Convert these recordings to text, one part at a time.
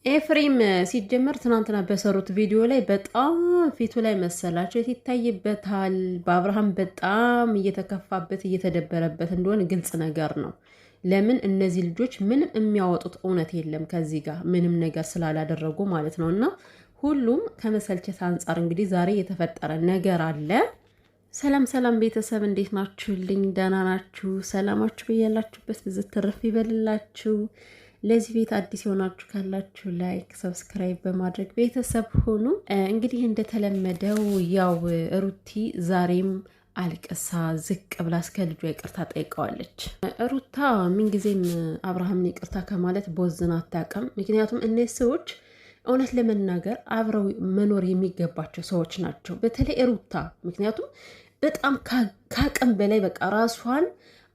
ኤፍሬም ሲጀመር ትናንትና በሰሩት ቪዲዮ ላይ በጣም ፊቱ ላይ መሰላቸው ይታይበታል። በአብርሃም በጣም እየተከፋበት እየተደበረበት እንደሆነ ግልጽ ነገር ነው። ለምን እነዚህ ልጆች ምንም የሚያወጡት እውነት የለም ከዚህ ጋር ምንም ነገር ስላላደረጉ ማለት ነው። እና ሁሉም ከመሰልቸት አንጻር እንግዲህ ዛሬ የተፈጠረ ነገር አለ። ሰላም ሰላም ቤተሰብ እንዴት ናችሁልኝ? ደህና ናችሁ? ሰላማችሁ በያላችሁበት ብዙ ትርፍ ይበልላችሁ። ለዚህ ቤት አዲስ የሆናችሁ ካላችሁ ላይክ፣ ሰብስክራይብ በማድረግ ቤተሰብ ሆኑ። እንግዲህ እንደተለመደው ያው ሩቲ ዛሬም አልቅሳ ዝቅ ብላ እስከ ልጇ ይቅርታ ጠይቀዋለች። ሩታ ምንጊዜም አብርሃምን ይቅርታ ከማለት ቦዝና አታውቅም። ምክንያቱም እነዚህ ሰዎች እውነት ለመናገር አብረው መኖር የሚገባቸው ሰዎች ናቸው። በተለይ ሩታ ምክንያቱም በጣም ከአቅም በላይ በቃ ራሷን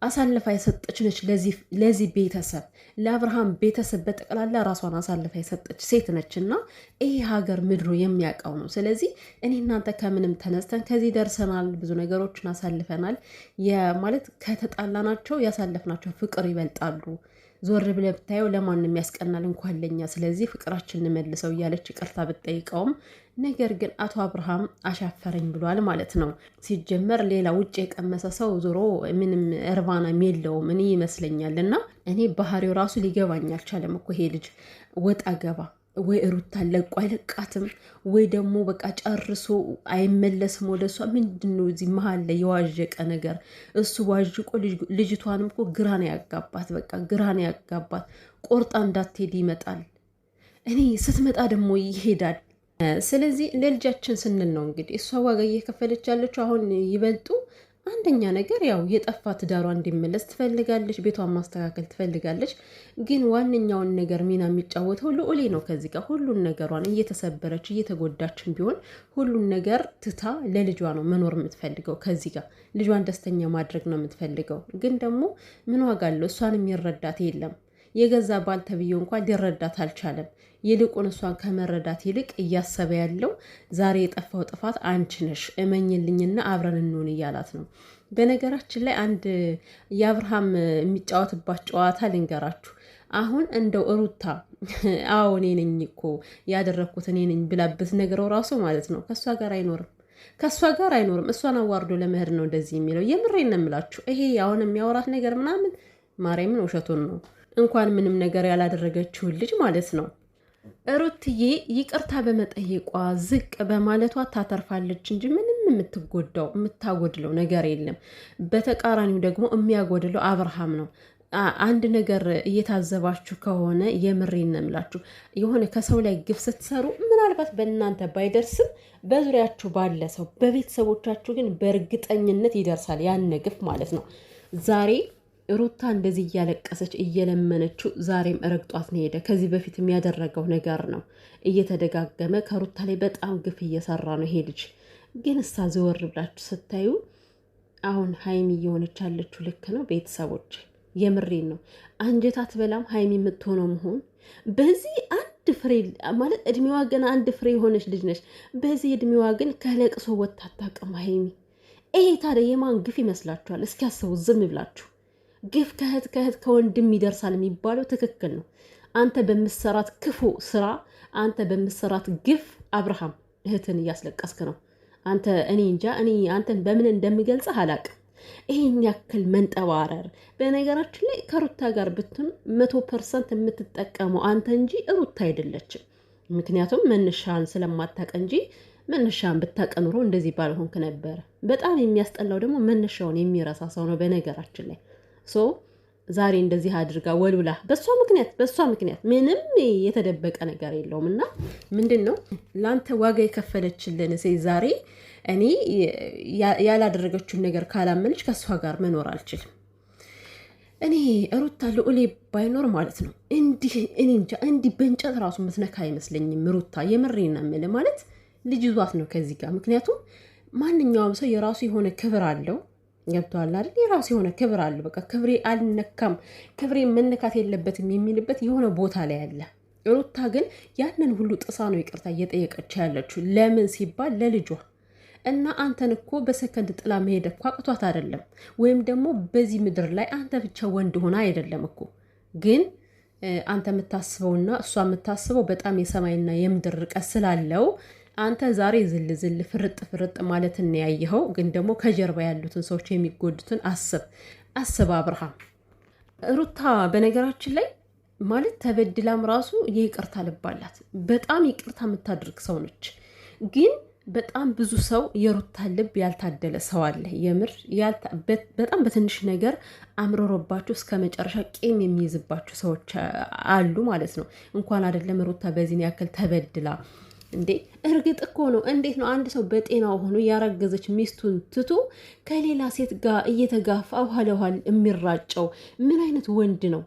አሳልፋ የሰጠች ነች ለዚህ ቤተሰብ፣ ለአብርሃም ቤተሰብ በጠቅላላ ራሷን አሳልፋ የሰጠች ሴት ነች እና ይህ ሀገር ምድሩ የሚያውቀው ነው። ስለዚህ እኔ እናንተ ከምንም ተነስተን ከዚህ ደርሰናል። ብዙ ነገሮችን አሳልፈናል። ማለት ከተጣላናቸው ያሳለፍናቸው ፍቅር ይበልጣሉ። ዞር ብለህ ብታየው ለማንም ያስቀናል እንኳን ለኛ። ስለዚህ ፍቅራችን እንመልሰው እያለች ይቅርታ ብትጠይቀውም ነገር ግን አቶ አብርሃም አሻፈረኝ ብሏል ማለት ነው። ሲጀመር ሌላ ውጭ የቀመሰ ሰው ዞሮ ምንም እርባናም የለውም እኔ ይመስለኛል። እና እኔ ባህሪው ራሱ ሊገባኝ አልቻለም እኮ ይሄ ልጅ ወጣ ገባ ወይ ሩታ ለቆ አይለቃትም ወይ ደግሞ በቃ ጨርሶ አይመለስም ወደ እሷ። ምንድን ነው እዚህ መሀል ላይ የዋዠቀ ነገር? እሱ ዋዥቆ ልጅቷንም እኮ ግራን ያጋባት፣ በቃ ግራን ያጋባት። ቆርጣ እንዳትሄድ ይመጣል። እኔ ስትመጣ ደግሞ ይሄዳል። ስለዚህ ለልጃችን ስንል ነው እንግዲህ እሷ ዋጋ እየከፈለች ያለችው። አሁን ይበልጡ አንደኛ ነገር ያው የጠፋ ትዳሯ እንዲመለስ ትፈልጋለች፣ ቤቷን ማስተካከል ትፈልጋለች። ግን ዋነኛውን ነገር ሚና የሚጫወተው ልዑሌ ነው። ከዚህ ጋር ሁሉን ነገሯን እየተሰበረች እየተጎዳችን ቢሆን ሁሉን ነገር ትታ ለልጇ ነው መኖር የምትፈልገው። ከዚህ ጋር ልጇን ደስተኛ ማድረግ ነው የምትፈልገው። ግን ደግሞ ምን ዋጋ አለው? እሷን የሚረዳት የለም። የገዛ ባል ተብዬው እንኳን ሊረዳት አልቻለም። ይልቁን እሷን ከመረዳት ይልቅ እያሰበ ያለው ዛሬ የጠፋው ጥፋት አንቺ ነሽ፣ እመኝልኝና አብረን እንሆን እያላት ነው። በነገራችን ላይ አንድ የአብርሃም የሚጫወትባት ጨዋታ ልንገራችሁ። አሁን እንደው ሩታ አዎ እኔ ነኝ እኮ ያደረግኩት እኔ ነኝ ብላ ብትነግረው ራሱ ማለት ነው ከእሷ ጋር አይኖርም፣ ከእሷ ጋር አይኖርም። እሷን አዋርዶ ለመሄድ ነው እንደዚህ የሚለው። የምሬን ነው የምላችሁ። ይሄ አሁን የሚያወራት ነገር ምናምን ማርያምን ውሸቱን ነው። እንኳን ምንም ነገር ያላደረገችውን ልጅ ማለት ነው። ሩትዬ ይቅርታ በመጠየቋ ዝቅ በማለቷ ታተርፋለች እንጂ ምንም የምትጎዳው የምታጎድለው ነገር የለም። በተቃራኒው ደግሞ የሚያጎድለው አብርሃም ነው። አንድ ነገር እየታዘባችሁ ከሆነ የምሬን ነው የምላችሁ፣ የሆነ ከሰው ላይ ግፍ ስትሰሩ ምናልባት በእናንተ ባይደርስም በዙሪያችሁ ባለ ሰው በቤተሰቦቻችሁ ግን በእርግጠኝነት ይደርሳል ያን ግፍ ማለት ነው። ዛሬ ሩታ እንደዚህ እያለቀሰች እየለመነችው ዛሬም ረግጧት ነው ሄደ። ከዚህ በፊት የሚያደረገው ነገር ነው እየተደጋገመ ከሩታ ላይ በጣም ግፍ እየሰራ ነው ይሄ ልጅ። ግን እሳ ዘወር ብላችሁ ስታዩ አሁን ሀይሚ እየሆነች ያለችው ልክ ነው ቤተሰቦች፣ የምሬን ነው። አንጀት አትበላም ሀይሚ የምትሆነው መሆን በዚህ አንድ ፍሬ ማለት እድሜዋ ገና አንድ ፍሬ የሆነች ልጅ ነች። በዚህ እድሜዋ ግን ከለቅሶ ወጥታ አታውቅም ሀይሚ። ይሄ ታዲያ የማን ግፍ ይመስላችኋል? እስኪ ያስቡ ዝም ብላችሁ። ግፍ ከእህት ከወንድም ይደርሳል የሚባለው ትክክል ነው። አንተ በምሰራት ክፉ ስራ፣ አንተ በምሰራት ግፍ አብርሃም እህትን እያስለቀስክ ነው አንተ። እኔ እንጃ እኔ አንተን በምን እንደምገልጽህ አላቅም። ይሄን ያክል መንጠባረር። በነገራችን ላይ ከሩታ ጋር ብትሆን 100% የምትጠቀመው አንተ እንጂ ሩታ አይደለችም። ምክንያቱም መነሻን ስለማታውቅ እንጂ መነሻን ብታውቅ ኑሮ እንደዚህ ባልሆንክ ነበረ። በጣም የሚያስጠላው ደግሞ መነሻውን የሚረሳ ሰው ነው በነገራችን ላይ። ዛሬ እንደዚህ አድርጋ ወልውላ በሷ ምክንያት ምንም የተደበቀ ነገር የለውም። እና ምንድን ነው ለአንተ ዋጋ የከፈለችልን ሴት ዛሬ እኔ ያላደረገችውን ነገር ካላመነች ከእሷ ጋር መኖር አልችልም። እኔ ሩታ ልዑሌ ባይኖር ማለት ነው እንዲህ እኔ እንጃ እንዲህ በእንጨት ራሱ ምትነካ አይመስለኝም። ሩታ የምሬና ምል ማለት ልጅ ይዟት ነው ከዚህ ጋር። ምክንያቱም ማንኛውም ሰው የራሱ የሆነ ክብር አለው። ገብቶሃል አይደል? የራሱ የሆነ ክብር አለ። በቃ ክብሬ አልነካም፣ ክብሬ መነካት የለበትም የሚልበት የሆነ ቦታ ላይ አለ። ሩታ ግን ያንን ሁሉ ጥሳ ነው ይቅርታ እየጠየቀች ያለችው። ለምን ሲባል ለልጇ እና አንተን እኮ በሰከንድ ጥላ መሄድ እኮ አቅቷት አይደለም። ወይም ደግሞ በዚህ ምድር ላይ አንተ ብቻ ወንድ ሆና አይደለም እኮ ግን አንተ የምታስበውና እሷ የምታስበው በጣም የሰማይና የምድር ርቀት ስላለው አንተ ዛሬ ዝል ዝል ፍርጥ ፍርጥ ማለት ነው ያየኸው። ግን ደግሞ ከጀርባ ያሉትን ሰዎች የሚጎዱትን አስብ አብርሃም። ሩታ በነገራችን ላይ ማለት ተበድላም ራሱ የይቅርታ ልብ አላት። በጣም ይቅርታ የምታደርግ ሰው ነች። ግን በጣም ብዙ ሰው የሩታ ልብ ያልታደለ ሰው አለ። የምር በጣም በትንሽ ነገር አምሮሮባቸው እስከ መጨረሻ ቂም የሚይዝባቸው ሰዎች አሉ ማለት ነው። እንኳን አይደለም ሩታ በዚህን ያክል ተበድላ እንዴ። እርግጥ እኮ ነው። እንዴት ነው አንድ ሰው በጤናው ሆኖ ያረገዘች ሚስቱን ትቶ ከሌላ ሴት ጋር እየተጋፋ ውሃ የሚራጨው? ምን አይነት ወንድ ነው?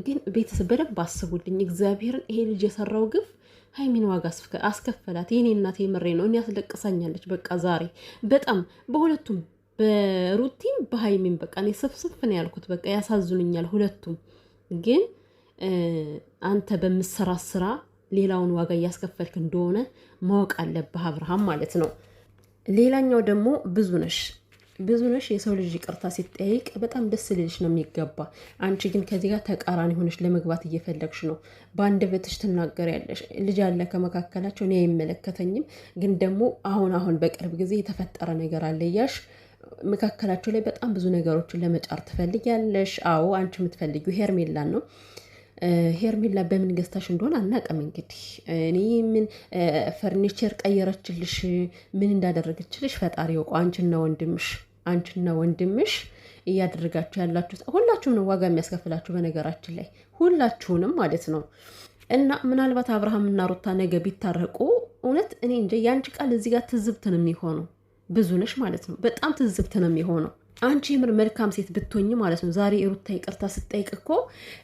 ግን ቤተሰብ በደንብ አስቡልኝ እግዚአብሔርን። ይሄ ልጅ የሰራው ግፍ ሀይሚን ዋጋ አስከፈላት። የኔ እናት የምሬ ነው። እኔ ያስለቅሳኛለች። በቃ ዛሬ በጣም በሁለቱም በሩቲም በሀይሚን በቃ እኔ ስፍስፍ ነው ያልኩት። በቃ ያሳዝኑኛል ሁለቱም። ግን አንተ በምሰራ ስራ ሌላውን ዋጋ እያስከፈልክ እንደሆነ ማወቅ አለብህ አብርሃም ማለት ነው። ሌላኛው ደግሞ ብዙነሽ የሰው ልጅ ይቅርታ ሲጠይቅ በጣም ደስ ልልሽ ነው የሚገባ። አንቺ ግን ከዚህ ጋር ተቃራኒ ሆነሽ ለመግባት እየፈለግሽ ነው። በአንድ በትሽ ትናገሪያለሽ። ልጅ አለ ከመካከላቸው፣ እኔ አይመለከተኝም። ግን ደግሞ አሁን በቅርብ ጊዜ የተፈጠረ ነገር አለ እያልሽ መካከላቸው ላይ በጣም ብዙ ነገሮችን ለመጫር ትፈልጊያለሽ። አዎ አንቺ የምትፈልጊው ሄርሜላን ነው። ሄርሜላ በምን ገዝታሽ እንደሆነ አናውቅም። እንግዲህ እኔ ምን ፈርኒቸር ቀየረችልሽ ምን እንዳደረገችልሽ ፈጣሪ ያውቀው። አንቺና ወንድምሽ እያደረጋችሁ ያላችሁት ሁላችሁም ነው ዋጋ የሚያስከፍላችሁ። በነገራችን ላይ ሁላችሁንም ማለት ነው። እና ምናልባት አብርሃምና ሩታ ነገ ቢታረቁ እውነት እኔ እንጃ የአንቺ ቃል እዚህ ጋር ትዝብት ነው የሚሆነው። ብዙነሽ ማለት ነው በጣም ትዝብት ነው የሚሆነው። አንቺ የምር መልካም ሴት ብትሆኝ ማለት ነው ዛሬ ሩታ ይቅርታ ስጠይቅ እኮ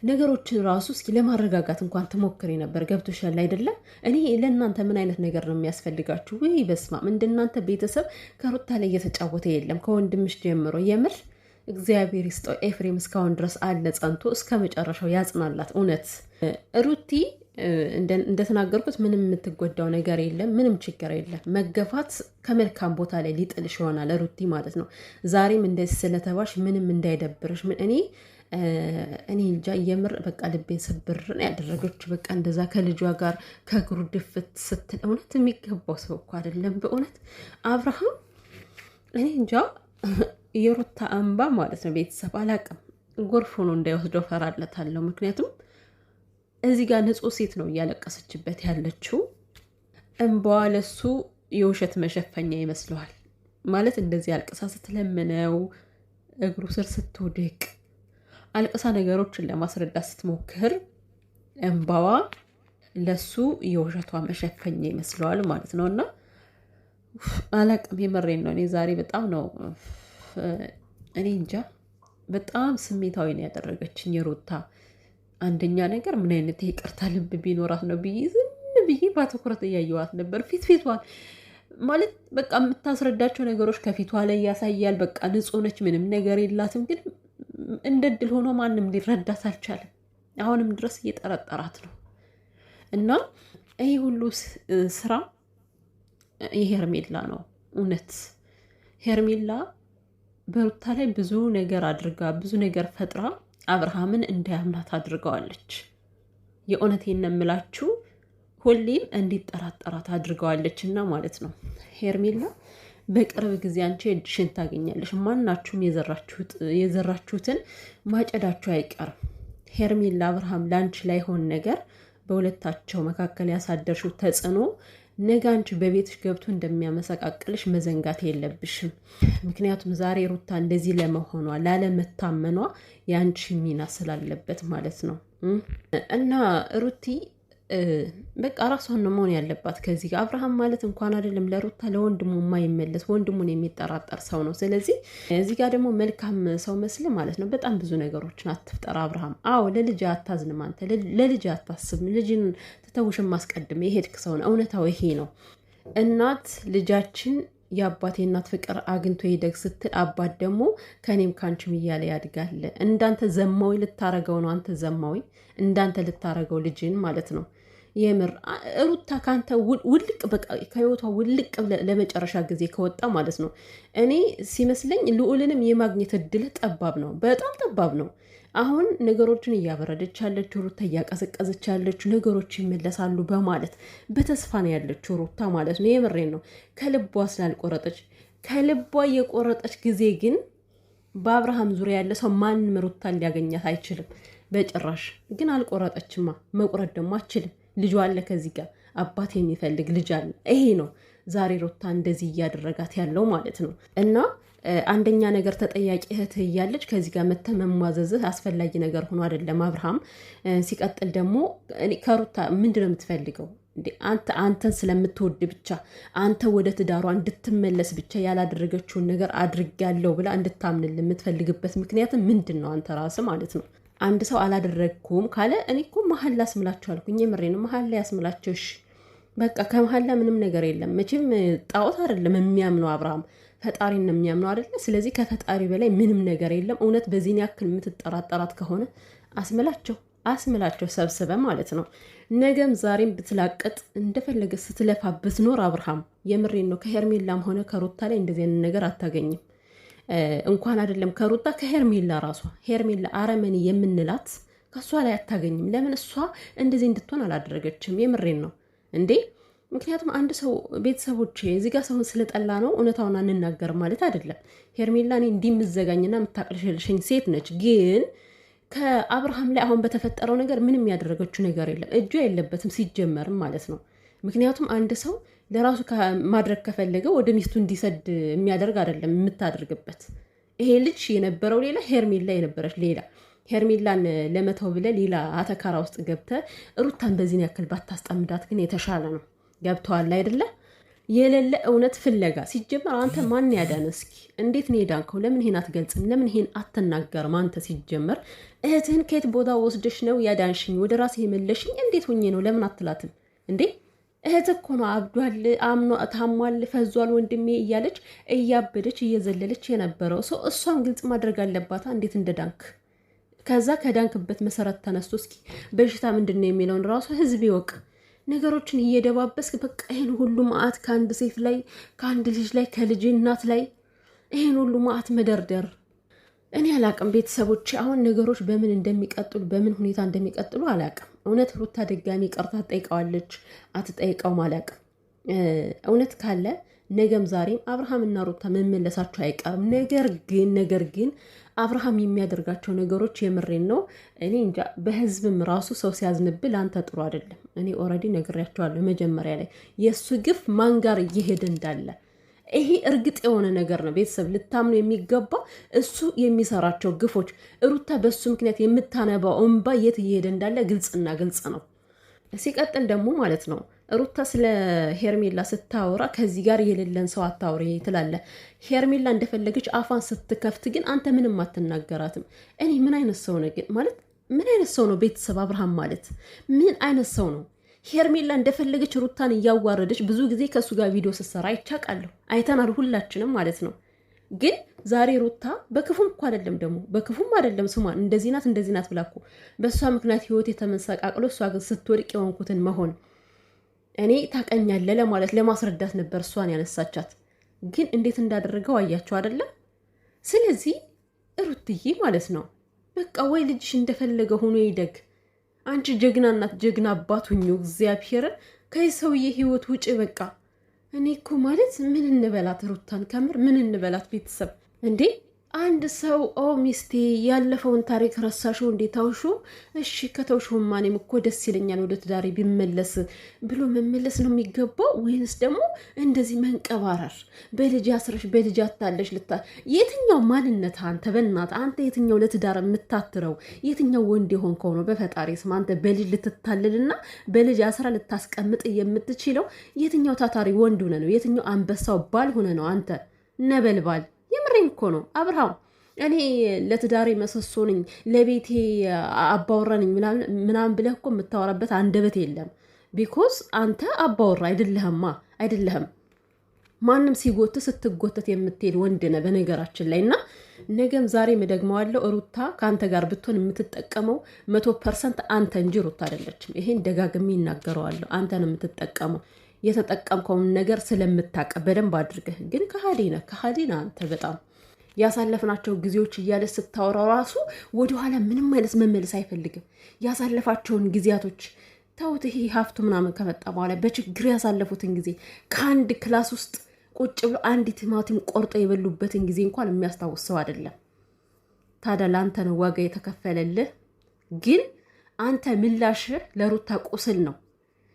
ነገሮችን ራሱ እስኪ ለማረጋጋት እንኳን ትሞክሪ ነበር። ገብቶሻል አይደለም? እኔ ለእናንተ ምን አይነት ነገር ነው የሚያስፈልጋችሁ? ወይ በስማም እንደናንተ ቤተሰብ ከሩታ ላይ እየተጫወተ የለም ከወንድምሽ ጀምሮ። የምር እግዚአብሔር ይስጠው። ኤፍሬም እስካሁን ድረስ አለ ጸንቶ እስከ መጨረሻው ያጽናላት። እውነት ሩቲ እንደተናገርኩት ምንም የምትጎዳው ነገር የለም። ምንም ችግር የለም። መገፋት ከመልካም ቦታ ላይ ሊጥልሽ ይሆናል ሩቲ ማለት ነው። ዛሬም እንደዚህ ስለተባሽ ምንም እንዳይደብርሽ። እኔ እንጃ የምር በቃ ልቤን ስብር ያደረገች በቃ እንደዛ ከልጇ ጋር ከእግሩ ድፍት ስትል እውነት የሚገባው ሰው እኮ አይደለም በእውነት አብርሃም። እኔ እንጃ የሩታ እንባ ማለት ነው ቤተሰብ አላቅም ጎርፍ ሆኖ እንዳይወስደው ፈራለታለሁ። ምክንያቱም እዚህ ጋር ንጹህ ሴት ነው እያለቀሰችበት ያለችው። እንባዋ ለሱ የውሸት መሸፈኛ ይመስለዋል ማለት እንደዚህ አልቅሳ ስትለምነው እግሩ ስር ስትወድቅ አልቅሳ ነገሮችን ለማስረዳት ስትሞክር እንባዋ ለሱ የውሸቷ መሸፈኛ ይመስለዋል ማለት ነው። እና አላቅም የመሬን ነው። እኔ ዛሬ በጣም ነው እኔ እንጃ በጣም ስሜታዊ ነው ያደረገችኝ የሩታ። አንደኛ ነገር ምን አይነት ይቅርታ ልብ ቢኖራት ነው ብዬ ዝም ብዬ በትኩረት እያየዋት ነበር። ፊቷን ማለት በቃ የምታስረዳቸው ነገሮች ከፊቷ ላይ ያሳያል። በቃ ንጹህ ነች፣ ምንም ነገር የላትም። ግን እንደ ድል ሆኖ ማንም ሊረዳት አልቻለም። አሁንም ድረስ እየጠረጠራት ነው። እና ይህ ሁሉ ስራ የሄርሜላ ነው። እውነት ሄርሜላ በሩታ ላይ ብዙ ነገር አድርጋ ብዙ ነገር ፈጥራ አብርሃምን እንዳያምናት አድርገዋለች። የእውነቴን ነው የምላችሁ ሁሌም እንዲጠራጠራት አድርገዋለች። እና ማለት ነው ሄርሜላ በቅርብ ጊዜ አንቺ እድሽን ታገኛለሽ። ማናችሁም የዘራችሁትን ማጨዳችሁ አይቀርም። ሄርሜላ አብርሃም ላንቺ ላይሆን ነገር በሁለታቸው መካከል ያሳደርሽው ተጽዕኖ ነገ አንቺ በቤትሽ ገብቶ እንደሚያመሰቃቅልሽ መዘንጋት የለብሽም። ምክንያቱም ዛሬ ሩታ እንደዚህ ለመሆኗ ላለመታመኗ የአንቺ ሚና ስላለበት ማለት ነው። እና ሩቲ በቃ ራሷን ነው መሆን ያለባት ከዚህ ጋር። አብርሃም ማለት እንኳን አይደለም ለሩታ ለወንድሙ የማይመለስ ወንድሙን የሚጠራጠር ሰው ነው። ስለዚህ እዚህ ጋር ደግሞ መልካም ሰው መስል ማለት ነው በጣም ብዙ ነገሮችን አትፍጠር አብርሃም። አዎ ለልጅ አታዝንም አንተ፣ ለልጅ አታስብም። ልጅን ትተውሽን ማስቀድም የሄድክ ሰው ነው። እውነታው ይሄ ነው። እናት ልጃችን የአባቴ እናት ፍቅር አግኝቶ ይደግ ስትል አባት ደግሞ ከኔም ካንቺም እያለ ያድጋል። እንዳንተ ዘማዊ ልታረገው ነው። አንተ ዘማዊ እንዳንተ ልታረገው ልጅን ማለት ነው። የምር ሩታ ካንተ ውልቅ በቃ ከህይወቷ ውልቅ ለመጨረሻ ጊዜ ከወጣ ማለት ነው እኔ ሲመስለኝ ልዑልንም የማግኘት እድል ጠባብ ነው፣ በጣም ጠባብ ነው። አሁን ነገሮችን እያበረደች ያለችው ሩታ፣ እያቀዘቀዘች ያለችው ነገሮች ይመለሳሉ በማለት በተስፋ ነው ያለችው ሩታ ማለት ነው። የምሬን ነው። ከልቧ ስላልቆረጠች ከልቧ የቆረጠች ጊዜ ግን በአብርሃም ዙሪያ ያለ ሰው ማንም ሩታን ሊያገኛት አይችልም በጭራሽ። ግን አልቆረጠችማ። መቁረጥ ደግሞ አችልም። ልጇ አለ ከዚህ ጋር አባት የሚፈልግ ልጅ አለ። ይሄ ነው ዛሬ ሩታ እንደዚህ እያደረጋት ያለው ማለት ነው። እና አንደኛ ነገር ተጠያቂ እህት እያለች ከዚህ ጋር መተመሟዘዝህ አስፈላጊ ነገር ሆኖ አይደለም አብርሃም። ሲቀጥል ደግሞ ከሩታ ምንድን ነው የምትፈልገው? አንተን ስለምትወድ ብቻ አንተ ወደ ትዳሯ እንድትመለስ ብቻ ያላደረገችውን ነገር አድርጋለሁ ብላ እንድታምንል የምትፈልግበት ምክንያት ምንድን ነው? አንተ ራስህ ማለት ነው። አንድ ሰው አላደረግኩም ካለ እኔ እኮ መሀላ ያስምላቸው አልኩኝ። የምሬን መሀላ ያስምላቸው። እሺ በቃ ከመሀላ ምንም ነገር የለም። መቼም ጣዖት አይደለም የሚያምነው አብርሃም፣ ፈጣሪ ነው የሚያምነው አይደለ? ስለዚህ ከፈጣሪ በላይ ምንም ነገር የለም። እውነት በዚህን ያክል የምትጠራጠራት ከሆነ አስምላቸው ሰብስበ ማለት ነው። ነገም ዛሬም ብትላቀጥ እንደፈለገ ስትለፋ ብትኖር አብርሃም፣ የምሬን ነው፣ ከሄርሜላም ሆነ ከሩታ ላይ እንደዚህ አይነት ነገር አታገኝም። እንኳን አይደለም ከሩታ ከሄርሜላ ራሷ ሄርሜላ አረመኔ የምንላት ከእሷ ላይ አታገኝም። ለምን? እሷ እንደዚህ እንድትሆን አላደረገችም። የምሬን ነው እንዴ። ምክንያቱም አንድ ሰው ቤተሰቦች እዚህ ጋር ሰውን ስለጠላ ነው እውነታውን አንናገር ማለት አይደለም። ሄርሜላ እኔ እንዲምዘጋኝና የምታቅልሽልሽኝ ሴት ነች። ግን ከአብርሃም ላይ አሁን በተፈጠረው ነገር ምንም ያደረገችው ነገር የለም። እጇ የለበትም ሲጀመርም ማለት ነው። ምክንያቱም አንድ ሰው ለራሱ ማድረግ ከፈለገ ወደ ሚስቱ እንዲሰድ የሚያደርግ አይደለም የምታደርግበት። ይሄ ልጅ የነበረው ሌላ፣ ሄርሜላ የነበረች ሌላ። ሄርሜላን ለመተው ብለ ሌላ አተካራ ውስጥ ገብተ ሩታን በዚህን ያክል ባታስጠምዳት ግን የተሻለ ነው። ገብተዋል አይደለ? የሌለ እውነት ፍለጋ ሲጀመር አንተ ማን ያዳነ? እስኪ እንዴት ነው የዳንከው? ለምን ይሄን አትገልጽም? ለምን ይሄን አትናገርም? አንተ ሲጀመር እህትህን ከየት ቦታ ወስደሽ ነው ያዳንሽኝ? ወደ ራስህ የመለሽኝ እንዴት ሆኜ ነው? ለምን አትላትም እንዴ? እህት እኮ ነው አብዷል፣ አምኖ ታሟል፣ ፈዟል ወንድሜ እያለች እያበደች እየዘለለች የነበረው ሰው እሷን ግልጽ ማድረግ አለባታ እንዴት እንደዳንክ። ከዛ ከዳንክበት መሰረት ተነስቶ እስኪ በሽታ ምንድን ነው የሚለውን ራሱ ህዝብ ይወቅ። ነገሮችን እየደባበስክ በቃ ይህን ሁሉ መዓት ከአንድ ሴት ላይ ከአንድ ልጅ ላይ ከልጅ እናት ላይ ይህን ሁሉ መዓት መደርደር እኔ አላቅም። ቤተሰቦች አሁን ነገሮች በምን እንደሚቀጥሉ በምን ሁኔታ እንደሚቀጥሉ አላቅም። እውነት ሩታ ድጋሚ ቀርታ ትጠይቀዋለች አትጠይቀውም አላቅም። እውነት ካለ ነገም ዛሬም አብርሃምና ሩታ መመለሳቸው አይቀርም። ነገር ግን አብርሃም የሚያደርጋቸው ነገሮች የምሬን ነው እኔ እንጃ። በህዝብም ራሱ ሰው ሲያዝንብል አንተ ጥሩ አይደለም። እኔ ኦልሬዲ ነግሬያቸዋለሁ መጀመሪያ ላይ የእሱ ግፍ ማን ጋር እየሄደ እንዳለ ይሄ እርግጥ የሆነ ነገር ነው። ቤተሰብ ልታምኑ የሚገባ እሱ የሚሰራቸው ግፎች፣ ሩታ በሱ ምክንያት የምታነባው እንባ የት እየሄደ እንዳለ ግልጽና ግልጽ ነው። ሲቀጥል ደግሞ ማለት ነው ሩታ ስለ ሄርሜላ ስታወራ ከዚህ ጋር የሌለን ሰው አታውሪ ትላለ። ሄርሜላ እንደፈለገች አፋን ስትከፍት ግን አንተ ምንም አትናገራትም። እኔ ምን አይነት ሰው ነው ግን ማለት ምን አይነት ሰው ነው? ቤተሰብ አብርሃም ማለት ምን አይነት ሰው ነው? ሄርሜላ እንደፈለገች ሩታን እያዋረደች ብዙ ጊዜ ከእሱ ጋር ቪዲዮ ስትሰራ አይቻቃለሁ፣ አይተናል ሁላችንም ማለት ነው። ግን ዛሬ ሩታ በክፉም እኮ አይደለም ደግሞ በክፉም አይደለም ስሟን እንደዚህ ናት ብላ እኮ በእሷ ምክንያት ህይወት የተመሰቃቅሎ እሷ ግን ስትወድቅ የሆንኩትን መሆን እኔ ታቀኛለህ ለማለት ለማስረዳት ነበር እሷን ያነሳቻት። ግን እንዴት እንዳደረገው አያቸው አይደለም? ስለዚህ ሩትዬ ማለት ነው በቃ ወይ ልጅሽ እንደፈለገ ሆኖ ይደግ። አንቺ ጀግና እናት ጀግና አባት ሁኚ። እግዚአብሔርን ከዚህ ሰውዬ ህይወት ውጭ በቃ። እኔ እኮ ማለት ምን እንበላት ሩታን? ከምር ምን እንበላት? ቤተሰብ እንዴ አንድ ሰው ሚስቴ ያለፈውን ታሪክ ረሳሽው እንዴ? ታውሹ? እሺ ከተውሹማ እኔም እኮ ደስ ይለኛል ወደ ትዳሬ ቢመለስ ብሎ መመለስ ነው የሚገባው? ወይንስ ደግሞ እንደዚህ መንቀባረር? በልጅ አስረሽ በልጅ አታለሽ የትኛው ማንነት አንተ? በእናትህ አንተ የትኛው ለትዳር የምታትረው የትኛው ወንድ የሆንከው ነው? በፈጣሪ ስም አንተ በልጅ ልትታልልና በልጅ አስራ ልታስቀምጥ የምትችለው የትኛው ታታሪ ወንድ ሆነ ነው? የትኛው አንበሳው ባል ሆነ ነው? አንተ ነበልባል። የምሬን እኮ ነው አብርሃም። እኔ ለትዳሬ መሰሶ ነኝ ለቤቴ አባወራ ነኝ ምናምን ብለህ እኮ የምታወራበት አንደበት የለም። ቢኮዝ አንተ አባወራ አይደለህም። ማንም ሲጎትት ስትጎተት የምትሄድ ወንድ ነህ በነገራችን ላይ። እና ነገም ዛሬም እደግመዋለሁ ሩታ ከአንተ ጋር ብትሆን የምትጠቀመው 100% አንተ እንጂ ሩታ አይደለችም። ይሄን ደጋግሜ ይናገረዋለሁ። አንተ ነው የምትጠቀመው የተጠቀምከውን ነገር ስለምታውቅ በደንብ አድርገህ። ግን ከሃዲ ነህ አንተ በጣም ያሳለፍናቸው ጊዜዎች እያለ ስታወራው ራሱ ወደኋላ ምንም አይነት መመለስ አይፈልግም። ያሳለፋቸውን ጊዜያቶች ተውት። ይሄ ሀፍቱ ምናምን ከመጣ በኋላ በችግር ያሳለፉትን ጊዜ ከአንድ ክላስ ውስጥ ቁጭ ብሎ አንድ ቲማቲም ቆርጦ የበሉበትን ጊዜ እንኳን የሚያስታውስ ሰው አይደለም። ታዲያ ለአንተ ነው ዋጋ የተከፈለልህ። ግን አንተ ምላሽህ ለሩታ ቁስል ነው።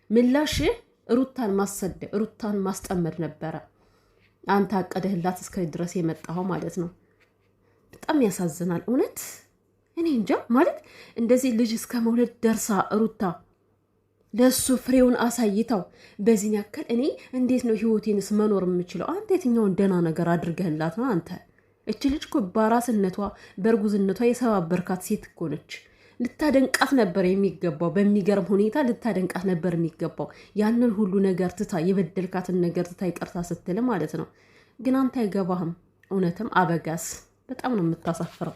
ምላሽህ ሩታን ማሰደብ፣ ሩታን ማስጠመድ ነበረ። አንተ አቀደህላት እስከ ድረስ የመጣኸው ማለት ነው። በጣም ያሳዝናል እውነት። እኔ እንጃ ማለት እንደዚህ ልጅ እስከ መውለድ ደርሳ ሩታ ለሱ ፍሬውን አሳይታው በዚህ ያክል እኔ እንዴት ነው ህይወቴንስ መኖር የምችለው? አንተ የትኛውን ደህና ነገር አድርገህላት ነው? አንተ እች ልጅ እኮ በአራስነቷ በእርጉዝነቷ የሰባበርካት ሴት እኮ ነች። ልታደንቃት ነበር የሚገባው። በሚገርም ሁኔታ ልታደንቃት ነበር የሚገባው። ያንን ሁሉ ነገር ትታ የበደልካትን ነገር ትታ ይቅርታ ስትል ማለት ነው። ግን አንተ አይገባህም። እውነትም አበጋዝ በጣም ነው የምታሳፍረው።